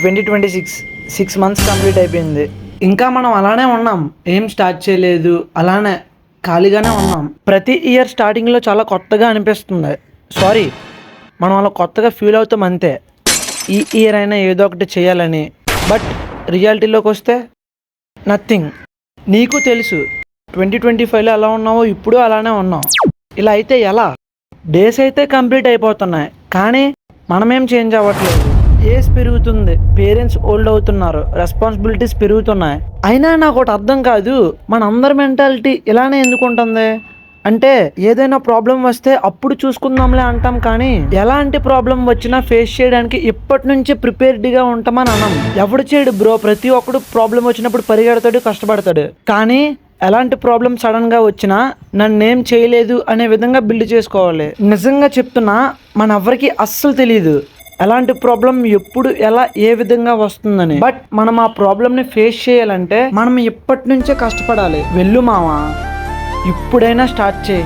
2026 6 months complete అయిపోయింది. ఇంకా మనం అలానే ఉన్నాం, ఏం స్టార్ట్ చేయలేదు, అలానే ఖాళీగానే ఉన్నాం. ప్రతి ఇయర్ స్టార్టింగ్లో చాలా కొత్తగా అనిపిస్తుంది. సారీ, మనం అలా కొత్తగా ఫీల్ అవుతాం అంతే, ఈ ఇయర్ అయినా ఏదో ఒకటి చేయాలని. బట్ రియాలిటీలోకి వస్తే నథింగ్. నీకు తెలుసు 2025లో ఎలా ఉన్నావో ఇప్పుడు అలానే ఉన్నాం. ఇలా అయితే ఎలా? డేస్ అయితే కంప్లీట్ అయిపోతున్నాయి, కానీ మనమేం చేంజ్ అవ్వట్లేదు. ఏజ్ పెరుగుతుంది, పేరెంట్స్ ఓల్డ్ అవుతున్నారు, రెస్పాన్సిబిలిటీస్ పెరుగుతున్నాయి. అయినా నాకు ఒకటి అర్థం కాదు, మన అందరి మెంటాలిటీ ఇలానే ఎందుకు ఉంటుంది అంటే, ఏదైనా ప్రాబ్లం వస్తే అప్పుడు చూసుకుందాంలే అంటాం, కానీ ఎలాంటి ప్రాబ్లం వచ్చినా ఫేస్ చేయడానికి ఇప్పటి నుంచే ప్రిపేర్డ్గా ఉంటామని అనం. ఎవడు చేయడు బ్రో, ప్రతి ఒక్కడు ప్రాబ్లం వచ్చినప్పుడు పరిగెడతాడు, కష్టపడతాడు. కానీ ఎలాంటి ప్రాబ్లం సడన్గా వచ్చినా నన్నేం చేయలేదు అనే విధంగా బిల్డ్ చేసుకోవాలి. నిజంగా చెప్తున్నా, మన ఎవరికి అస్సలు తెలియదు ఎలాంటి ప్రాబ్లం ఎప్పుడు ఎలా ఏ విధంగా వస్తుందని. బట్ మనం ఆ ప్రాబ్లంని ఫేస్ చేయాలంటే మనం ఇప్పటి నుంచే కష్టపడాలి. వెళ్ళు మావా, ఇప్పుడైనా స్టార్ట్ చేయి.